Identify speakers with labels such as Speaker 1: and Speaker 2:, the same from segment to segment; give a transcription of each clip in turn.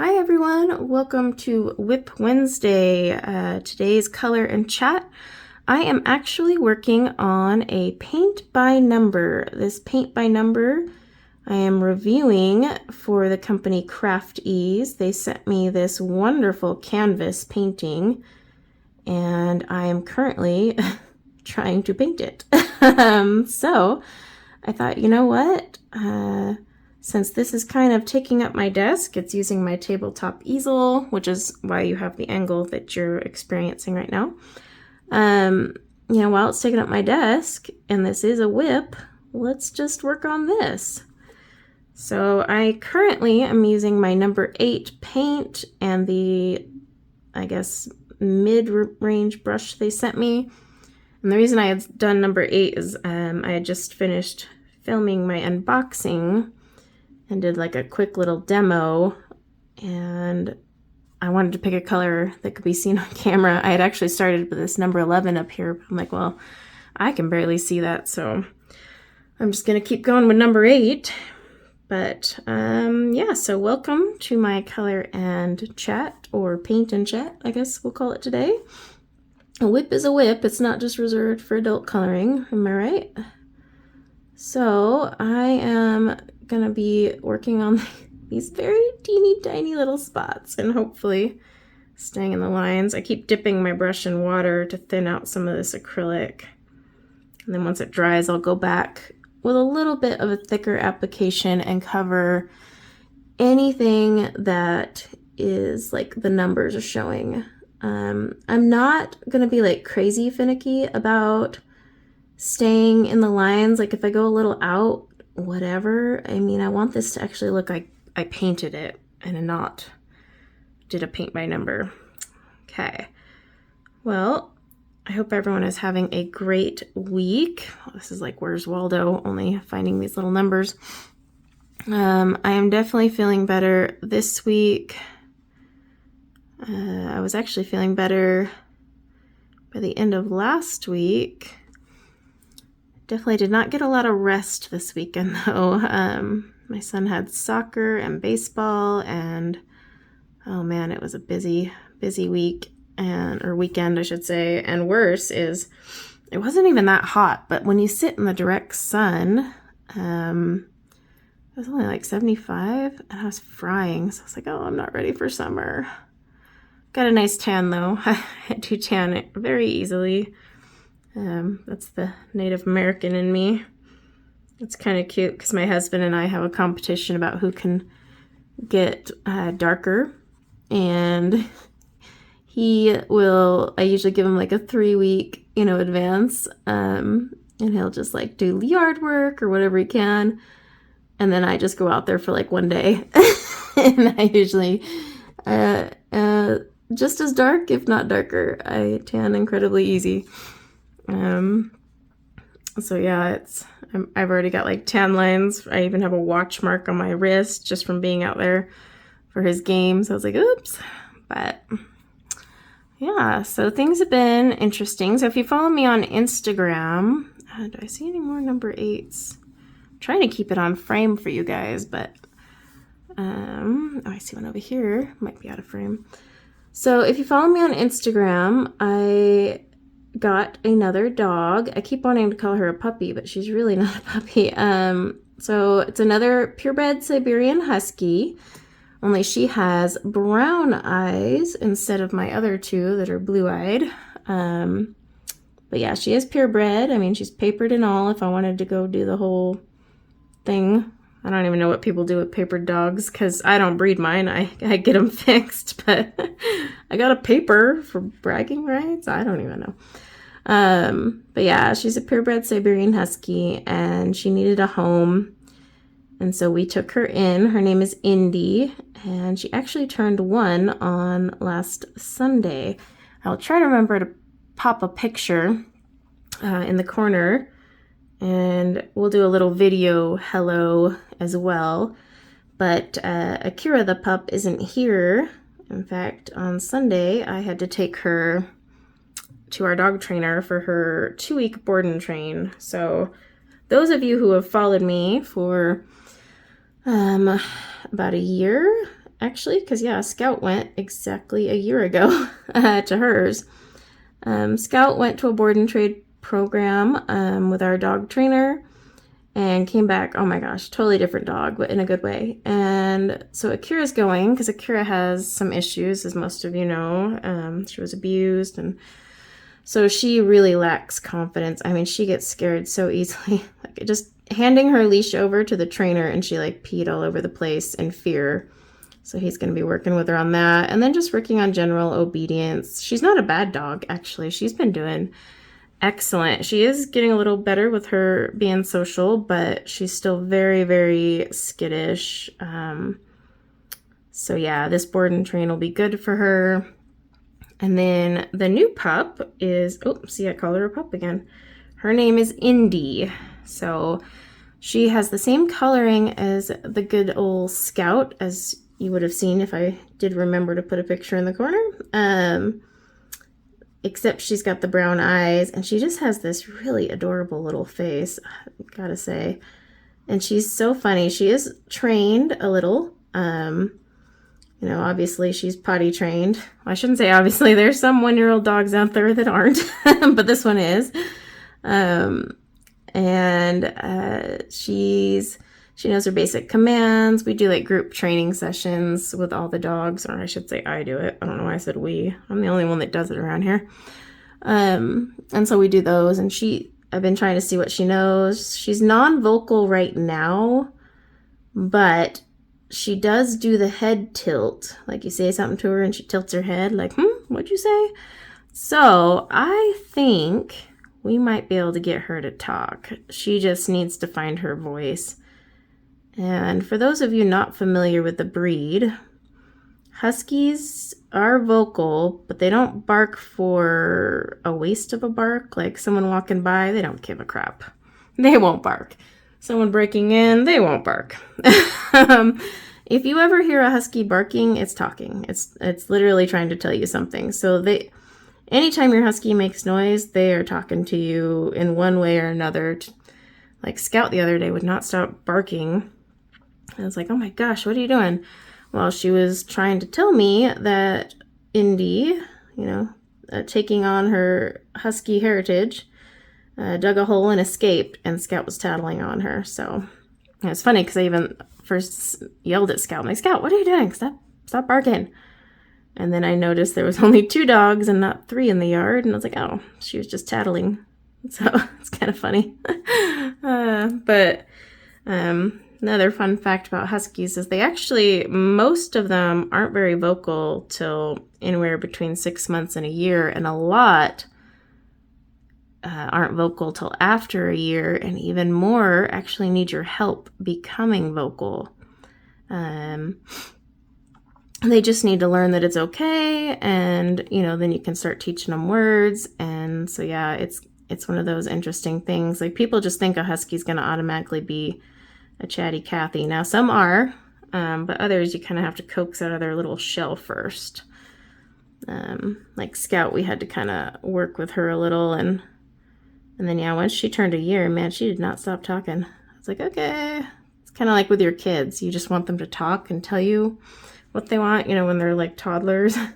Speaker 1: Hi everyone, welcome to WIP Wednesday. Today's color and chat. I am actually working on a paint by number. This paint by number I am reviewing for the company Craft Ease. They sent me this wonderful canvas painting and I am currently trying to paint it. So I thought, you know what? Since this is kind of taking up my desk, it's using my tabletop easel, which is why you have the angle that you're experiencing right now. While it's taking up my desk, and this is a WIP, let's just work on this. So I currently am using my number 8 paint and the, I guess, mid-range brush they sent me. And the reason I had done number 8 is I had just finished filming my unboxing and did like a quick little demo, and I wanted to pick a color that could be seen on camera. I had actually started with this number 11 up here, but I'm like, well, I can barely see that, so I'm just gonna keep going with number 8. But yeah, so welcome to my color and chat, or paint and chat, I guess we'll call it today. A WIP is a WIP. It's not just reserved for adult coloring, am I right? So I am gonna be working on these very teeny tiny little spots and hopefully staying in the lines. I keep dipping my brush in water to thin out some of this acrylic. And then once it dries, I'll go back with a little bit of a thicker application and cover anything that is like the numbers are showing. I'm not gonna be like crazy finicky about staying in the lines. Like if I go a little out, whatever. I mean, I want this to actually look like I painted it and not did a paint by number. Okay. Well, I hope everyone is having a great week. This is like Where's Waldo, only finding these little numbers. I am definitely feeling better this week. I was actually feeling better by the end of last week. Definitely did not get a lot of rest this weekend though. My son had soccer and baseball, and oh man, it was a busy week, or weekend I should say. And worse is it wasn't even that hot, but when you sit in the direct sun, it was only like 75 and I was frying. So I was like, oh, I'm not ready for summer. Got a nice tan though. I do tan it very easily. That's the Native American in me. It's kind of cute because my husband and I have a competition about who can get darker, and I usually give him like a 3-week, advance, and he'll just like do yard work or whatever he can, and then I just go out there for like one day, and I usually, just as dark, if not darker. I tan incredibly easy. So yeah, I've already got like tan lines. I even have a watch mark on my wrist just from being out there for his game. So I was like, oops. But yeah, so things have been interesting. So if you follow me on Instagram, do I see any more number 8s? I'm trying to keep it on frame for you guys, but oh, I see one over here. Might be out of frame. So if you follow me on Instagram, I got another dog. I keep wanting to call her a puppy, but she's really not a puppy. So it's another purebred Siberian Husky, only she has brown eyes instead of my other 2 that are blue-eyed. But yeah, she is purebred. I mean, she's papered and all. If I wanted to go do the whole thing, I don't even know what people do with papered dogs because I don't breed mine. I get them fixed, but I got a paper for bragging rights. I don't even know. But yeah, she's a purebred Siberian Husky and she needed a home. And so we took her in. Her name is Indy, and she actually turned 1 on last Sunday. I'll try to remember to pop a picture in the corner, and we'll do a little video hello as well. But Akira the pup isn't here. In fact, on Sunday, I had to take her to our dog trainer for her 2-week board and train. So those of you who have followed me for about a year actually, because yeah, Scout went exactly a year ago to hers. Scout went to a board and trade program with our dog trainer and came back. Oh my gosh, totally different dog, but in a good way. And so Akira's going because Akira has some issues, as most of you know. She was abused, and so she really lacks confidence. I mean, she gets scared so easily. Like just handing her leash over to the trainer, and she like peed all over the place in fear. So he's going to be working with her on that. And then just working on general obedience. She's not a bad dog, actually. She's been doing excellent. She is getting a little better with her being social, but she's still very, very skittish. So yeah, this board and train will be good for her. And then the new pup is, oh, see, I call her a pup again. Her name is Indy. So she has the same coloring as the good old Scout, as you would have seen if I did remember to put a picture in the corner. Except she's got the brown eyes, and she just has this really adorable little face, gotta say. And she's so funny. She is trained a little. You know, obviously she's potty trained. Well, I shouldn't say obviously. There's some 1-year-old dogs out there that aren't, but this one is. She knows her basic commands. We do like group training sessions with all the dogs, or I should say I do it. I don't know why I said we. I'm the only one that does it around here. And so we do those, and I've been trying to see what she knows. She's non-vocal right now, but she does do the head tilt. Like you say something to her and she tilts her head like, what'd you say? So I think we might be able to get her to talk. She just needs to find her voice. And for those of you not familiar with the breed, Huskies are vocal, but they don't bark for a waste of a bark. Like someone walking by, they don't give a crap. They won't bark. Someone breaking in, they won't bark. If you ever hear a husky barking, it's talking. It's literally trying to tell you something. So anytime your husky makes noise, they are talking to you in one way or another. Like Scout the other day would not stop barking. I was like, oh my gosh, what are you doing? Well, she was trying to tell me that Indy, taking on her husky heritage, dug a hole and escaped, and Scout was tattling on her. So it was funny because I even first yelled at Scout. I'm like, Scout, what are you doing? Stop barking. And then I noticed there was only 2 dogs and not 3 in the yard. And I was like, oh, she was just tattling. So it's kind of funny. But another fun fact about Huskies is most of them aren't very vocal till anywhere between 6 months and a year. And a lot aren't vocal till after a year, and even more actually need your help becoming vocal. They just need to learn that it's okay, and then you can start teaching them words. And so yeah, it's one of those interesting things. Like people just think a husky's going to automatically be a chatty Cathy. Now some are, but others you kind of have to coax out of their little shell first. Like Scout, we had to kind of work with her a little, and then, yeah, once she turned a year, man, she did not stop talking. I was like, okay. It's kind of like with your kids. You just want them to talk and tell you what they want, when they're like toddlers. And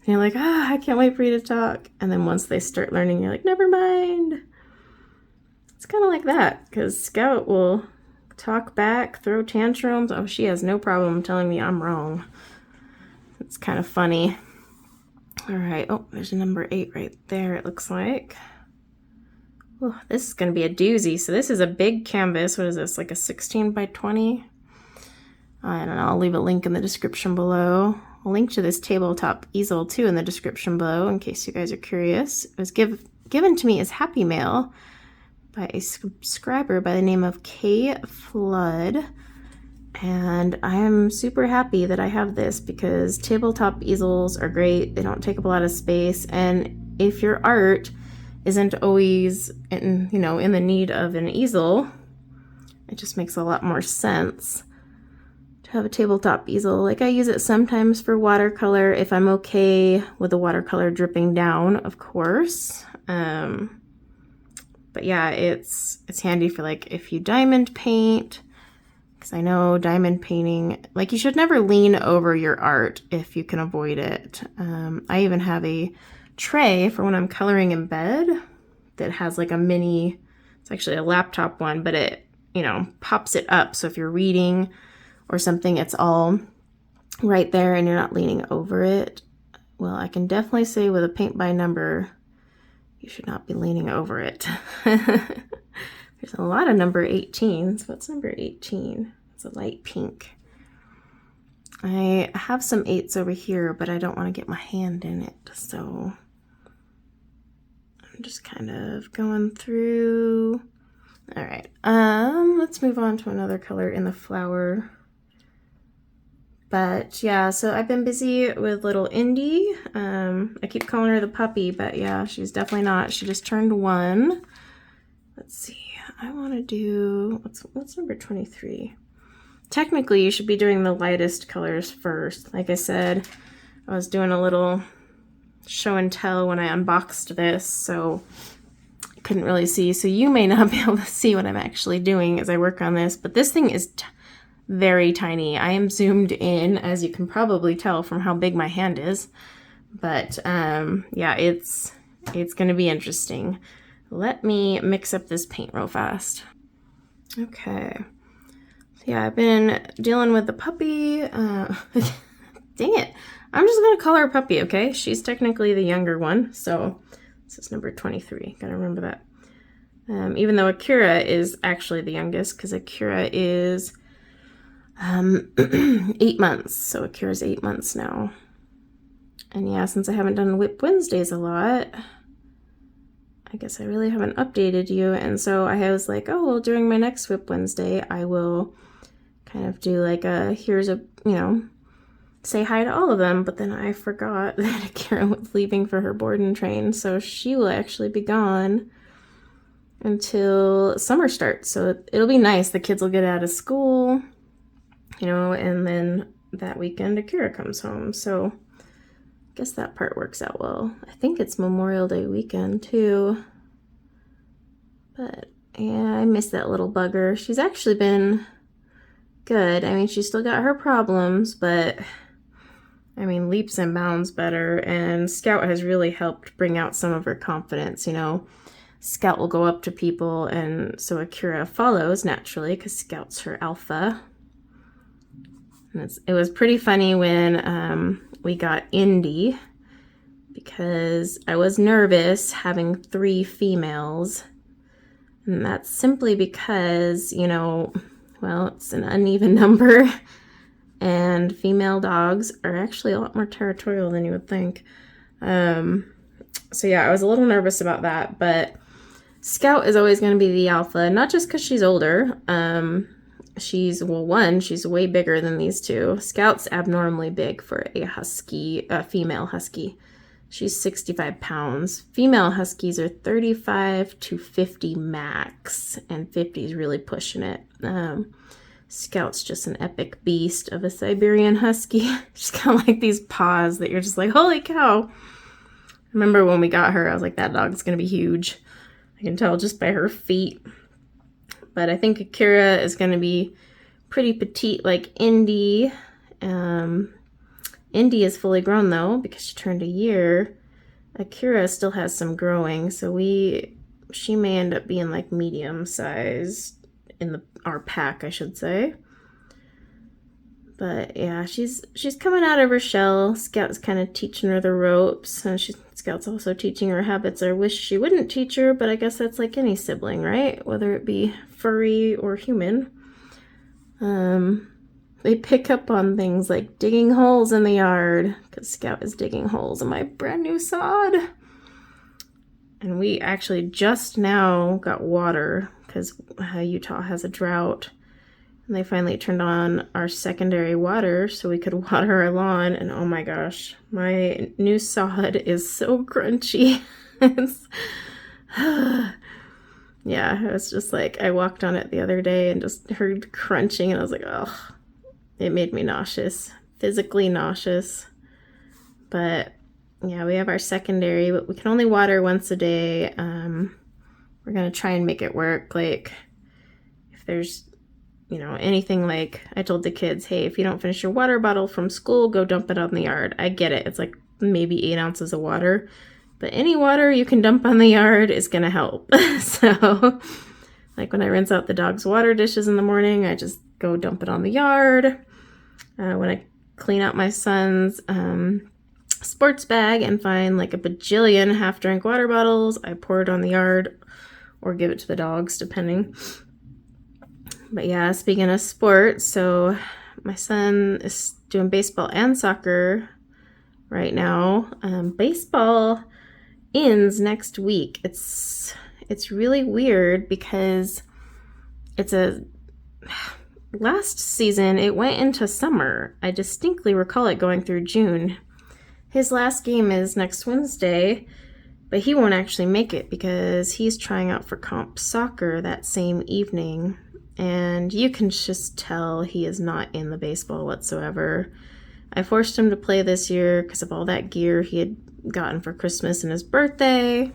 Speaker 1: you're like, I can't wait for you to talk. And then once they start learning, you're like, never mind. It's kind of like that, because Scout will talk back, throw tantrums. Oh, she has no problem telling me I'm wrong. It's kind of funny. All right. Oh, there's a number 8 right there, it looks like. Oh, this is going to be a doozy. So this is a big canvas. What is this, like a 16 by 20? I don't know. I'll leave a link in the description below. I'll link to this tabletop easel too in the description below in case you guys are curious. It was given to me as Happy Mail by a subscriber by the name of K Flood. And I am super happy that I have this because tabletop easels are great. They don't take up a lot of space. And if your art isn't always in the need of an easel, it just makes a lot more sense to have a tabletop easel. Like I use it sometimes for watercolor if I'm okay with the watercolor dripping down, of course. But yeah, it's handy for like if you diamond paint, because I know diamond painting, like, you should never lean over your art if you can avoid it. I even have a tray for when I'm coloring in bed that has like a mini, it's actually a laptop one, but it, you know, pops it up. So if you're reading or something, it's all right there and you're not leaning over it. Well, I can definitely say with a paint by number, you should not be leaning over it. There's a lot of number 18s. What's number 18? It's a light pink. I have some 8s over here, but I don't want to get my hand in it. So I'm just kind of going through. All right, let's move on to another color in the flower. But yeah, so I've been busy with little Indy. I keep calling her the puppy, but yeah, she's definitely not. She just turned 1. Let's see. I want to do, what's number 23? Technically, you should be doing the lightest colors first. Like I said, I was doing a little show and tell when I unboxed this, so I couldn't really see. So you may not be able to see what I'm actually doing as I work on this, but this thing is very tiny. I am zoomed in, as you can probably tell from how big my hand is. But yeah, it's going to be interesting. Let me mix up this paint real fast. Okay. So yeah, I've been dealing with the puppy. Dang it. I'm just going to call her puppy, okay? She's technically the younger one, so this is number 23. Gotta remember that. Even though Akira is actually the youngest, because Akira is 8 months. So Akira's 8 months now. And yeah, since I haven't done WIP Wednesdays a lot, I guess I really haven't updated you. And so I was like, oh, well, during my next WIP Wednesday, I will kind of do like a, here's a, you know, say hi to all of them. But then I forgot that Akira was leaving for her board and train. So she will actually be gone until summer starts. So it'll be nice. The kids will get out of school, you know, and then that weekend Akira comes home. So I guess that part works out well. I think it's Memorial Day weekend too. But yeah, I miss that little bugger. She's actually been good. I mean, she's still got her problems, but I mean, leaps and bounds better. And Scout has really helped bring out some of her confidence. You know, Scout will go up to people, and so Akira follows naturally because Scout's her alpha. And it was pretty funny when we got Indy, because I was nervous having 3 females. And that's simply because, you know, well, it's an uneven number. And female dogs are actually a lot more territorial than you would think. So yeah, I was a little nervous about that. But Scout is always going to be the alpha, not just because she's older. She's, well, one, she's way bigger than these two. Scout's abnormally big for a husky, female husky. She's 65 pounds. Female huskies are 35 to 50 max, and 50 is really pushing it. Scout's just an epic beast of a Siberian husky. She's got like these paws that you're just like, holy cow. I remember when we got her, I was like, that dog's going to be huge. I can tell just by her feet. But I think Akira is going to be pretty petite like Indy. Indy is fully grown though, because she turned a year. Akira still has some growing, so she may end up being like medium size in our pack, I should say. But yeah, she's coming out of her shell. Scout's kind of teaching her the ropes, and Scout's also teaching her habits I wish she wouldn't teach her, but I guess that's like any sibling, right? Whether it be furry or human. They pick up on things like digging holes in the yard, because Scout is digging holes in my brand new sod. And we actually just now got water, because Utah has a drought. And they finally turned on our secondary water so we could water our lawn. And oh my gosh, my new sod is so crunchy. Yeah, it was just like, I walked on it the other day and just heard crunching, and I was like, oh, it made me nauseous, physically nauseous. But yeah, we have our secondary, but we can only water once a day. We're going to try and make it work. Like, if there's, you know, anything like I told the kids, hey, if you don't finish your water bottle from school, go dump it on the yard. I get it. It's like maybe 8 ounces of water, but any water you can dump on the yard is going to help. So like when I rinse out the dog's water dishes in the morning, I just go dump it on the yard. When I clean out my son's sports bag and find like a bajillion half-drink water bottles, I pour it on the yard or give it to the dogs, depending. But yeah, speaking of sports, so my son is doing baseball and soccer right now. Baseball ends next week. It's really weird because it's last season it went into summer. I distinctly recall it going through June. His last game is next Wednesday, but he won't actually make it because he's trying out for comp soccer that same evening. And you can just tell he is not in the baseball whatsoever. I forced him to play this year because of all that gear he had gotten for Christmas and his birthday.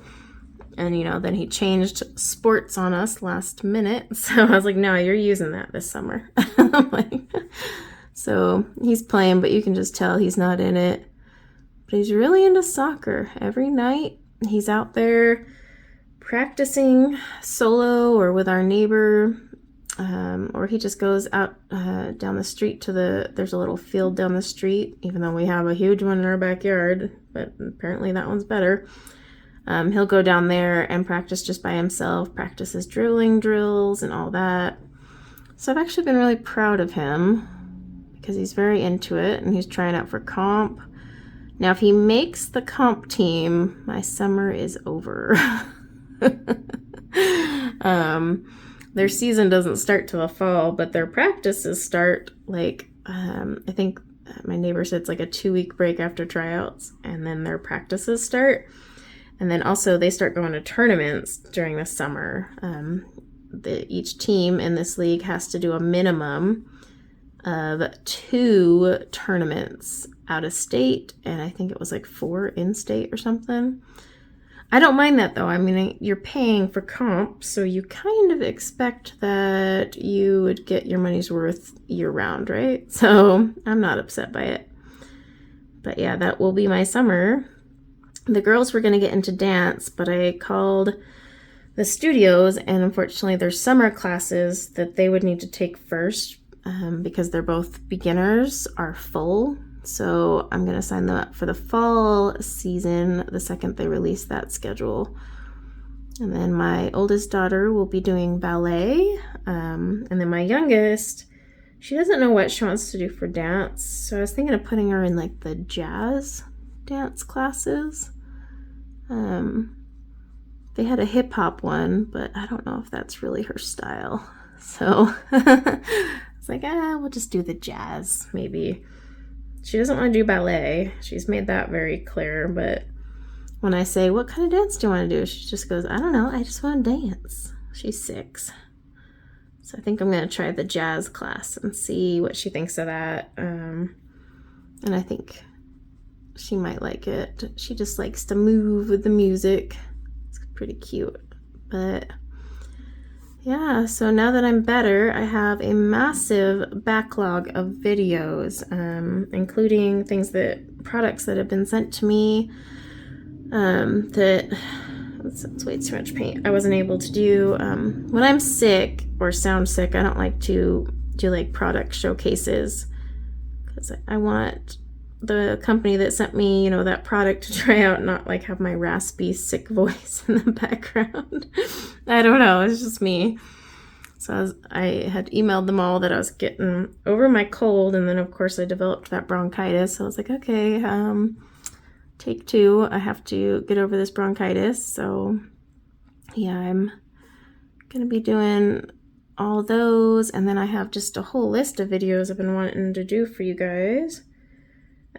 Speaker 1: And, you know, then he changed sports on us last minute. So I was like, no, you're using that this summer. So he's playing, but you can just tell he's not in it. But he's really into soccer. Every night he's out there practicing solo or with our neighbor. Or he just goes out down the street there's a little field down the street, even though we have a huge one in our backyard, but apparently that one's better. He'll go down there and practice just by himself, practice his dribbling drills and all that. So I've actually been really proud of him because he's very into it and he's trying out for comp. Now, if he makes the comp team, my summer is over. Their season doesn't start till the fall, but their practices start like, I think my neighbor said it's like a 2-week break after tryouts, and then their practices start. And then also they start going to tournaments during the summer. Each team in this league has to do a minimum of 2 tournaments out of state, and I think it was like 4 in state or something. I don't mind that though. I mean, you're paying for comp, so you kind of expect that you would get your money's worth year round, right? So I'm not upset by it. But yeah, that will be my summer. The girls were going to get into dance, but I called the studios, and unfortunately their summer classes that they would need to take first because they're both beginners are full. So I'm going to sign them up for the fall season the second they release that schedule. And then my oldest daughter will be doing ballet. And then my youngest, she doesn't know what she wants to do for dance. So I was thinking of putting her in like the jazz dance classes. They had a hip hop one, but I don't know if that's really her style. So it's like, we'll just do the jazz maybe. She doesn't want to do ballet. She's made that very clear, but when I say, what kind of dance do you want to do? She just goes, I don't know, I just want to dance. She's 6. So I think I'm going to try the jazz class and see what she thinks of that. And I think she might like it. She just likes to move with the music. It's pretty cute. But yeah, so now that I'm better, I have a massive backlog of videos, including products that have been sent to me that's way too much paint. I wasn't able to do, when I'm sick or sound sick, I don't like to do like product showcases because I want the company that sent me, you know, that product to try out, not like have my raspy, sick voice in the background. I don't know. It's just me. So I had emailed them all that I was getting over my cold. And then, of course, I developed that bronchitis. So I was like, okay, take 2. I have to get over this bronchitis. So, yeah, I'm going to be doing all those. And then I have just a whole list of videos I've been wanting to do for you guys.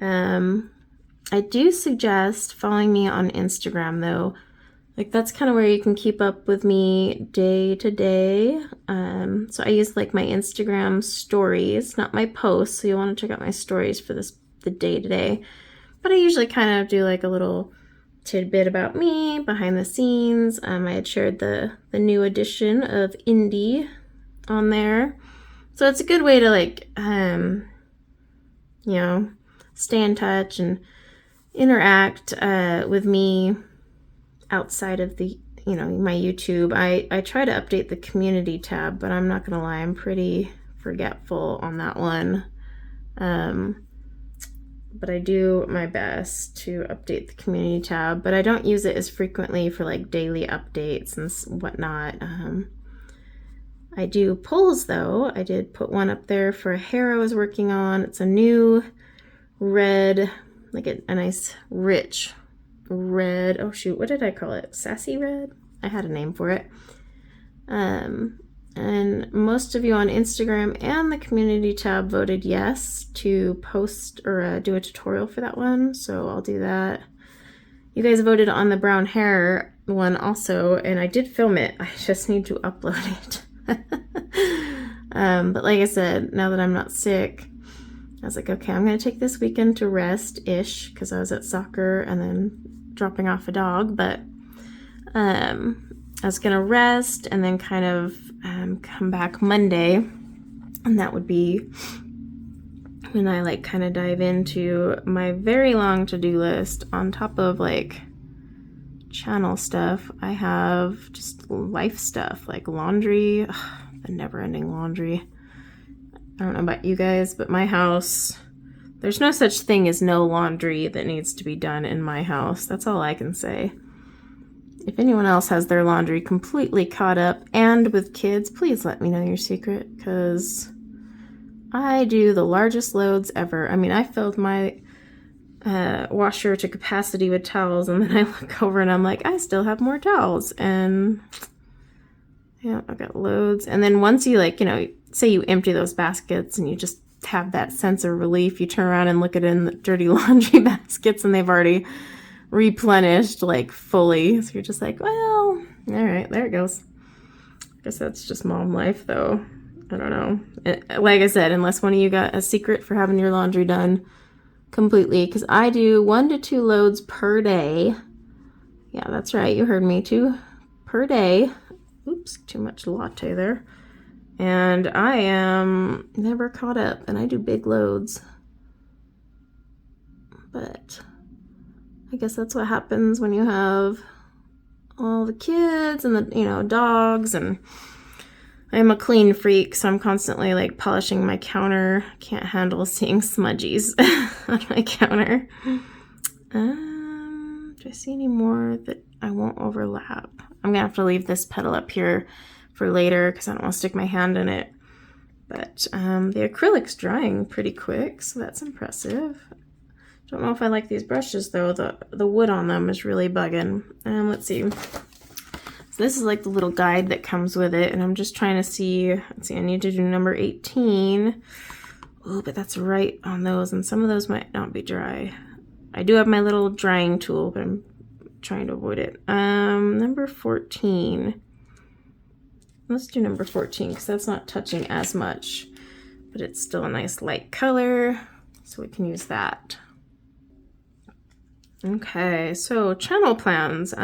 Speaker 1: I do suggest following me on Instagram though. Like that's kind of where you can keep up with me day to day. So I use like my Instagram stories, not my posts. So you'll want to check out my stories for the day to day. But I usually kind of do like a little tidbit about me behind the scenes. I had shared the new edition of Indie on there. So it's a good way to like, you know, stay in touch and interact with me outside of the, you know, my YouTube. I try to update the community tab, but I'm not gonna lie, I'm pretty forgetful on that one. But I do my best to update the community tab, but I don't use it as frequently for like daily updates and whatnot. I do polls though. I did put one up there for a hair I was working on. It's a new red, like a nice rich red. Oh shoot, what did I call it? Sassy red? I had a name for it. And most of you on Instagram and the community tab voted yes to post or do a tutorial for that one, so I'll do that. You guys voted on the brown hair one also, and I did film it. I just need to upload it. But like I said, now that I'm not sick, I was like, okay, I'm gonna take this weekend to rest-ish because I was at soccer and then dropping off a dog, but I was gonna rest and then kind of come back Monday, and that would be when I like kind of dive into my very long to-do list. On top of like channel stuff, I have just life stuff like laundry, the never-ending laundry. I don't know about you guys, but my house, there's no such thing as no laundry that needs to be done in my house. That's all I can say. If anyone else has their laundry completely caught up and with kids, please let me know your secret, because I do the largest loads ever. I mean, I filled my washer to capacity with towels, and then I look over and I'm like, I still have more towels. And yeah, I've got loads. And then once you like, you know, say you empty those baskets and you just have that sense of relief, you turn around and look at it in the dirty laundry baskets and they've already replenished like fully, so you're just like, well, all right, there it goes. I guess that's just mom life though. I don't know, like I said, unless one of you got a secret for having your laundry done completely, because I do 1 to 2 loads per day. Yeah, that's right, you heard me, 2 per day. Oops, too much latte there. And I am never caught up, and I do big loads, but I guess that's what happens when you have all the kids and the, you know, dogs. And I'm a clean freak, so I'm constantly like polishing my counter. Can't handle seeing smudgies on my counter. Do I see any more that I won't overlap? I'm gonna have to leave this petal up here for later because I don't want to stick my hand in it. But the acrylic's drying pretty quick, so that's impressive. Don't know if I like these brushes though. The wood on them is really bugging. Let's see. So this is like the little guide that comes with it, and I'm just trying to see. Let's see, I need to do number 18. Oh, but that's right on those, and some of those might not be dry. I do have my little drying tool, but I'm trying to avoid it. Number 14. Let's do number 14 because that's not touching as much, but it's still a nice light color, so we can use that. Okay, so channel plans.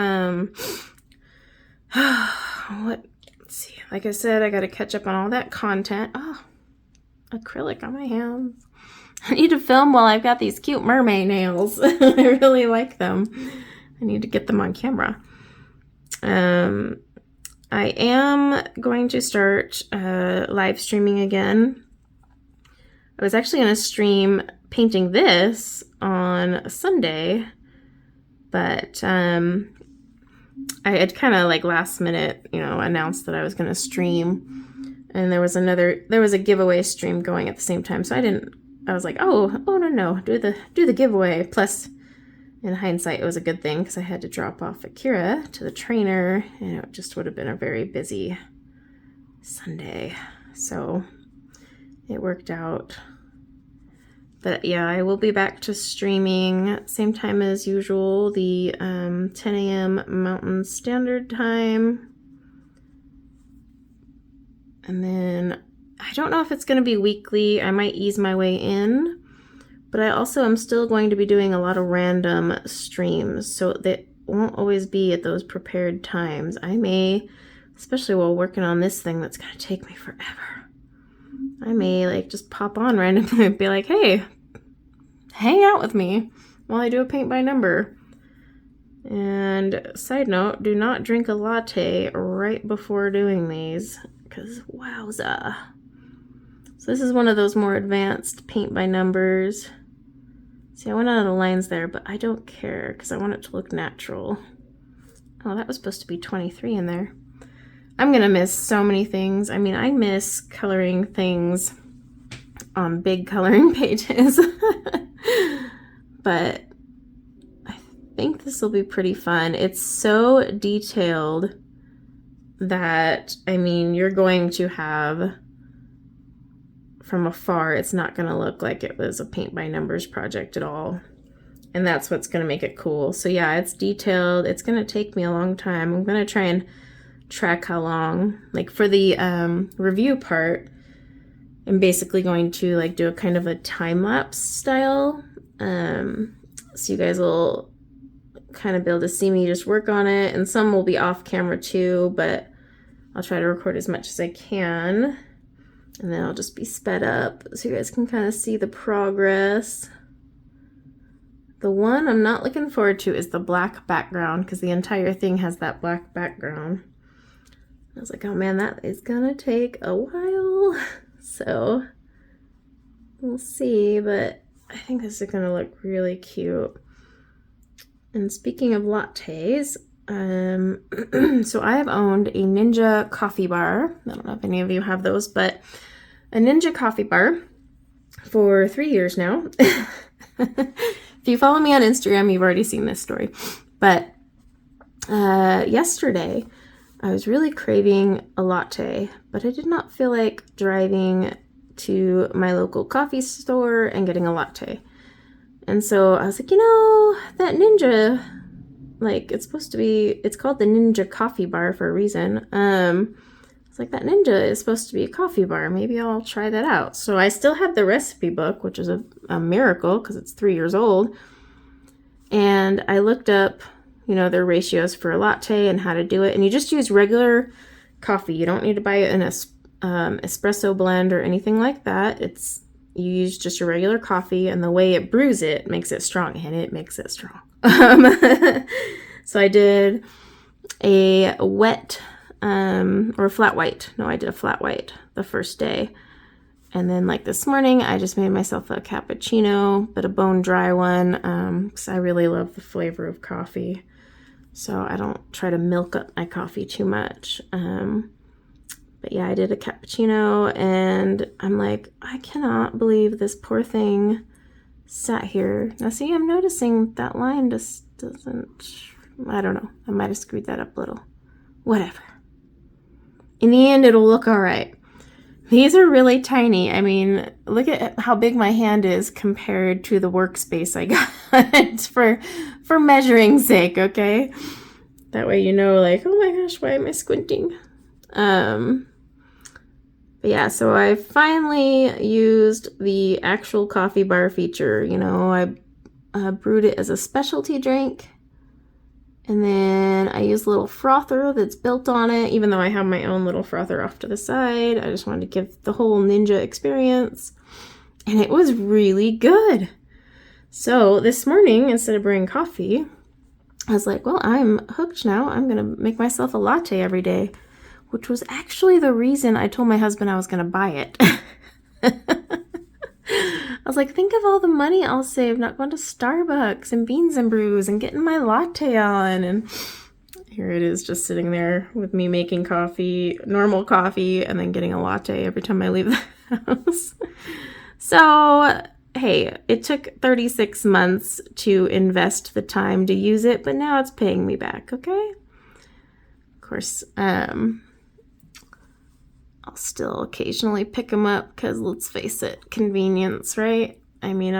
Speaker 1: Let's see. Like I said, I got to catch up on all that content. Oh, acrylic on my hands. I need to film while I've got these cute mermaid nails. I really like them. I need to get them on camera. I am going to start live streaming again. I was actually going to stream painting this on Sunday, but I had kind of like last minute, you know, announced that I was going to stream, and there was a giveaway stream going at the same time, so I was like, oh no, do the giveaway. Plus, in hindsight, it was a good thing because I had to drop off Akira to the trainer, and it just would have been a very busy Sunday, so it worked out. But yeah, I will be back to streaming same time as usual, the 10 a.m. Mountain Standard Time. And then I don't know if it's going to be weekly. I might ease my way in. But I also am still going to be doing a lot of random streams, so they won't always be at those prepared times. I may, especially while working on this thing that's going to take me forever, I may like just pop on randomly and be like, hey, hang out with me while I do a paint by number. And side note, do not drink a latte right before doing these, because wowza. So this is one of those more advanced paint by numbers. See, I went out of the lines there, but I don't care because I want it to look natural. Oh, that was supposed to be 23 in there. I'm gonna miss so many things. I mean, I miss coloring things on big coloring pages. But I think this will be pretty fun. It's so detailed that, I mean, you're going to have, from afar, it's not going to look like it was a paint by numbers project at all. And that's what's going to make it cool. So yeah, it's detailed. It's going to take me a long time. I'm going to try and track how long. Like for the review part, I'm basically going to like do a kind of a time-lapse style. So you guys will kind of be able to see me just work on it. And some will be off camera too, but I'll try to record as much as I can. And then I'll just be sped up so you guys can kind of see the progress. The one I'm not looking forward to is the black background, because the entire thing has that black background. I was like, oh man, that is gonna take a while. So we'll see, but I think this is gonna look really cute. And speaking of lattes, so I have owned a Ninja coffee bar. I don't know if any of you have those, but a Ninja coffee bar for 3 years now. If you follow me on Instagram, you've already seen this story. But yesterday, I was really craving a latte, but I did not feel like driving to my local coffee store and getting a latte. And so I was like, you know, that Ninja, like, it's supposed to be, it's called the Ninja coffee bar for a reason. It's like, that Ninja is supposed to be a coffee bar. Maybe I'll try that out. So I still had the recipe book, which is a miracle because it's 3 years old. And I looked up, you know, their ratios for a latte and how to do it. And you just use regular coffee. You don't need to buy it in a espresso blend or anything like that. You use just your regular coffee, and the way it brews it makes it strong, and it makes it strong. So I did a wet or a flat white. No, I did a flat white the first day. And then like this morning, I just made myself a cappuccino, but a bone dry one, because I really love the flavor of coffee. So I don't try to milk up my coffee too much. But yeah, I did a cappuccino, and I'm like, I cannot believe this poor thing sat here. Now see, I'm noticing that line just doesn't, I don't know. I might have screwed that up a little. Whatever. In the end, it'll look all right. These are really tiny. I mean, look at how big my hand is compared to the Workspace I got for measuring sake, okay? That way you know, like, oh my gosh, why am I squinting? But yeah, so I finally used the actual coffee bar feature. You know, I brewed it as a specialty drink. And then I used a little frother that's built on it, even though I have my own little frother off to the side. I just wanted to give the whole Ninja experience. And it was really good. So this morning, instead of brewing coffee, I was like, well, I'm hooked now. I'm going to make myself a latte every day, which was actually the reason I told my husband I was going to buy it. I was like, think of all the money I'll save not going to Starbucks and Beans and Brews and getting my latte on. And here it is just sitting there with me making coffee, normal coffee, and then getting a latte every time I leave the house. So, hey, it took 36 months to invest the time to use it, but now it's paying me back, okay? Of course, I'll still occasionally pick them up because, let's face it, convenience, right? I mean,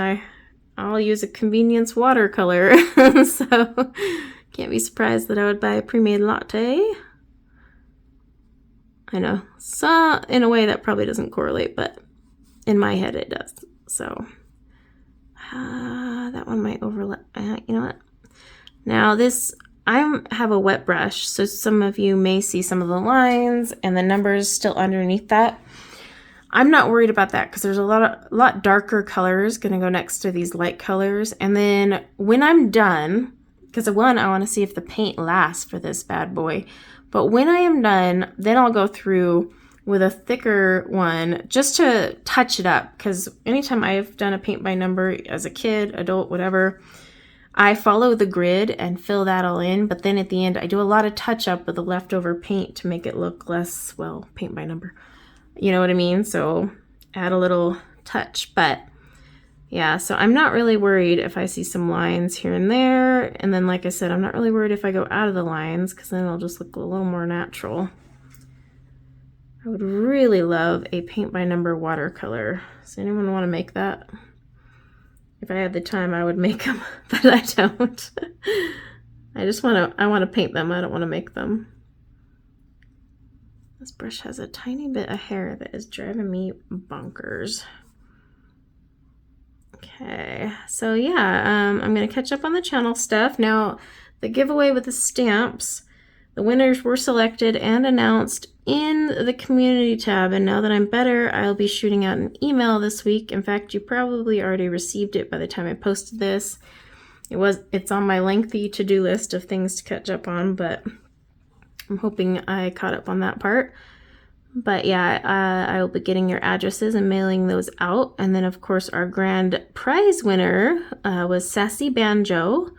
Speaker 1: I'll use a convenience watercolor, so can't be surprised that I would buy a pre-made latte. I know, so in a way that probably doesn't correlate, but in my head it does. So that one might overlap. You know what? Now this, I have a wet brush, so some of you may see some of the lines and the numbers still underneath that. I'm not worried about that because there's a lot darker colors going to go next to these light colors. And then when I'm done, because one, I want to see if the paint lasts for this bad boy. But when I am done, then I'll go through with a thicker one just to touch it up. Because anytime I've done a paint by number as a kid, adult, whatever, I follow the grid and fill that all in. But then at the end, I do a lot of touch up with the leftover paint to make it look less, well, paint by number. You know what I mean? So add a little touch. But yeah, so I'm not really worried if I see some lines here and there. And then, like I said, I'm not really worried if I go out of the lines because then it'll just look a little more natural. I would really love a paint by number watercolor. Does anyone want to make that? If I had the time, I would make them, but I don't. I want to paint them. I don't want to make them. This brush has a tiny bit of hair that is driving me bonkers. Okay, so yeah, I'm going to catch up on the channel stuff. Now, the giveaway with the stamps, the winners were selected and announced in the community tab, and now that I'm better, I'll be shooting out an email this week. In fact, you probably already received it by the time I posted this. It's on my lengthy to-do list of things to catch up on, but I'm hoping I caught up on that part. But yeah, I will be getting your addresses and mailing those out. And then, of course, our grand prize winner was Sassy Banjo.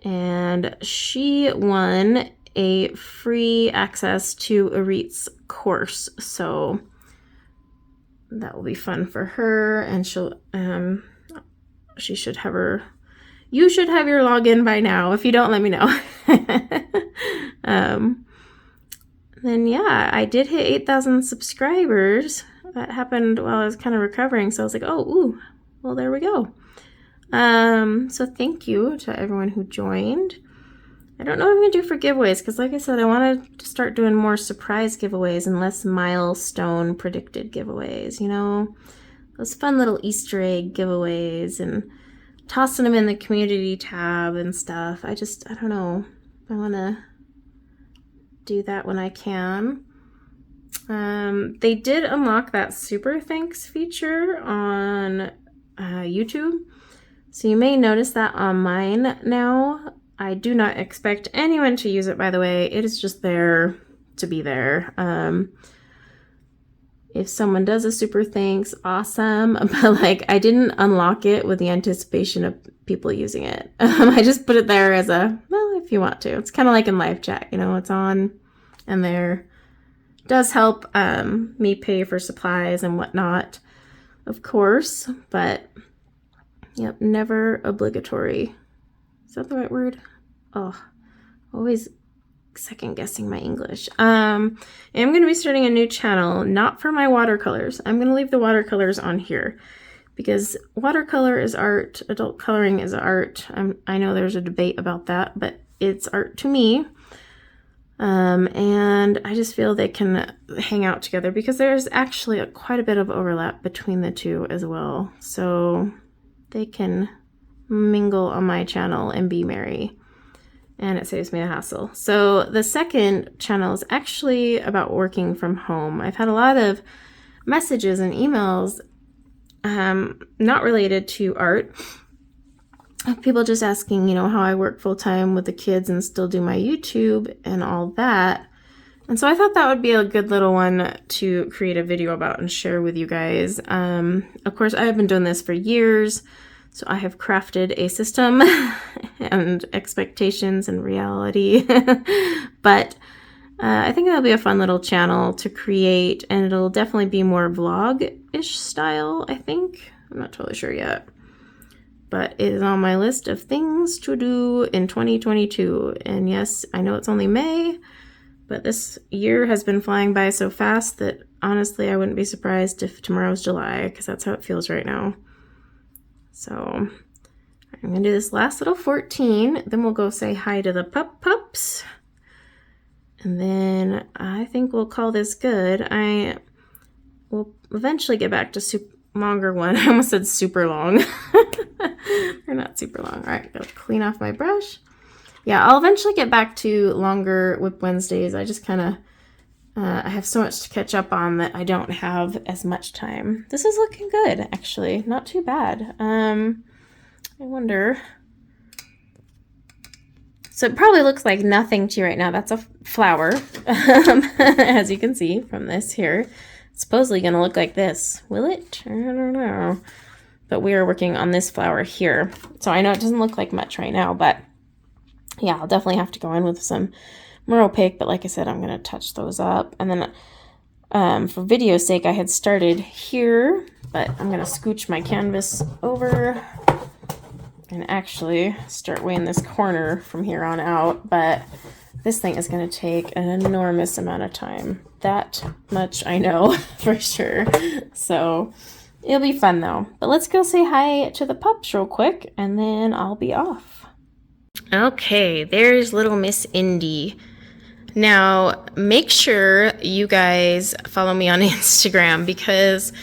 Speaker 1: And she won a free access to Arit's course. So that will be fun for her. And she should have her... You should have your login by now. If you don't, let me know. Then yeah, I did hit 8,000 subscribers. That happened while I was kind of recovering. So I was like, oh, ooh, well, there we go. So thank you to everyone who joined. I don't know what I'm going to do for giveaways because, like I said, I want to start doing more surprise giveaways and less milestone predicted giveaways, you know? Those fun little Easter egg giveaways and tossing them in the community tab and stuff. I don't know. I want to do that when I can. They did unlock that super thanks feature on YouTube. So you may notice that on mine now. I do not expect anyone to use it, by the way. It is just there to be there. If someone does a super thanks, awesome. But like, I didn't unlock it with the anticipation of people using it. I just put it there as a, well, if you want to. It's kind of like in live chat, you know, it's on and there. Does help me pay for supplies and whatnot, of course, but yep, never obligatory. Is that the right word? Oh, always second guessing my English. I'm going to be starting a new channel, not for my watercolors. I'm going to leave the watercolors on here because watercolor is art, adult coloring is art. I know there's a debate about that, but it's art to me. And I just feel they can hang out together because there's actually quite a bit of overlap between the two as well. So they can mingle on my channel and be merry. And it saves me a hassle. So the second channel is actually about working from home. I've had a lot of messages and emails, not related to art. People just asking, you know, how I work full time with the kids and still do my YouTube and all that. And so I thought that would be a good little one to create a video about and share with you guys. Of course, I have been doing this for years. So I have crafted a system and expectations and reality, but I think that'll be a fun little channel to create, and it'll definitely be more vlog-ish style, I think. I'm not totally sure yet, but it is on my list of things to do in 2022. And yes, I know it's only May, but this year has been flying by so fast that honestly, I wouldn't be surprised if tomorrow's July, because that's how it feels right now. So I'm going to do this last little 14, then we'll go say hi to the pups, and then I think we'll call this good. I will eventually get back to longer one. I almost said super long. They're not super long. All right, gotta clean off my brush. Yeah, I'll eventually get back to longer WIP Wednesdays. I just kind of I have so much to catch up on that I don't have as much time. This is looking good, actually. Not too bad. I wonder. So it probably looks like nothing to you right now. That's a flower, as you can see from this here. It's supposedly going to look like this. Will it? I don't know. But we are working on this flower here. So I know it doesn't look like much right now, but yeah, I'll definitely have to go in with some more opaque. But like I said, I'm going to touch those up. And then for video's sake, I had started here, but I'm going to scooch my canvas over and actually start weighing this corner from here on out. But this thing is going to take an enormous amount of time. That much I know for sure. So it'll be fun though. But let's go say hi to the pups real quick and then I'll be off. Okay, there's little Miss Indy. Now, make sure you guys follow me on Instagram because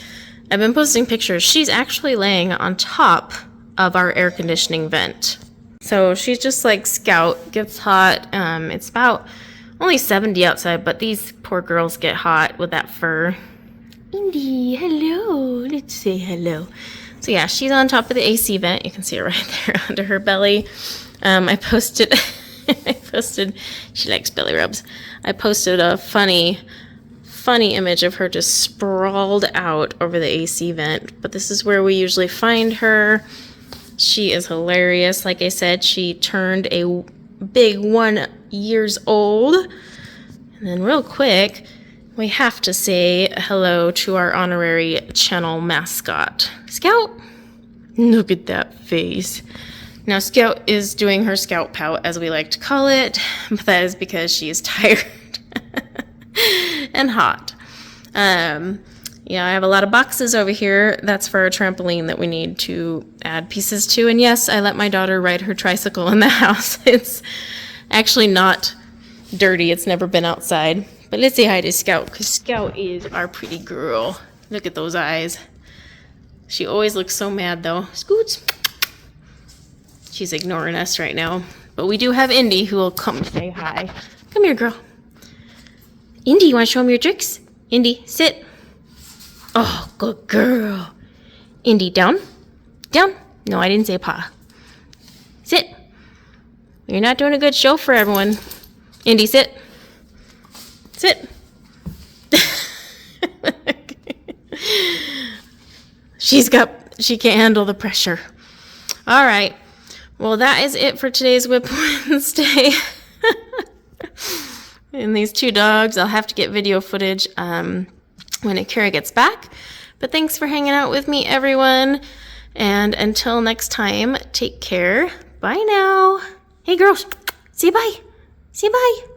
Speaker 1: I've been posting pictures. She's actually laying on top of our air conditioning vent. So she's just like Scout, gets hot. It's about only 70 outside, but these poor girls get hot with that fur. Indy, hello. Let's say hello. So yeah, she's on top of the AC vent. You can see it right there under her belly. I posted, she likes belly rubs. I posted a funny image of her just sprawled out over the AC vent, but this is where we usually find her. She is hilarious. Like I said, she turned a big 1 year old. And then real quick, we have to say hello to our honorary channel mascot, Scout. Look at that face. Now, Scout is doing her Scout pout, as we like to call it, but that is because she is tired and hot. Yeah, I have a lot of boxes over here. That's for our trampoline that we need to add pieces to. And yes, I let my daughter ride her tricycle in the house. It's actually not dirty. It's never been outside. But let's say hi to Scout, because Scout is our pretty girl. Look at those eyes. She always looks so mad, though. Scoots. She's ignoring us right now. But we do have Indy, who will come say hi. Come here, girl. Indy, you want to show them your tricks? Indy, sit. Oh, good girl. Indy, down. Down. No, I didn't say paw. Sit. You're not doing a good show for everyone. Indy, sit. Sit. She can't handle the pressure. All right. Well, that is it for today's WIP Wednesday. And these two dogs, I'll have to get video footage when Akira gets back. But thanks for hanging out with me, everyone. And until next time, take care. Bye now. Hey, girls. Say bye. Say bye.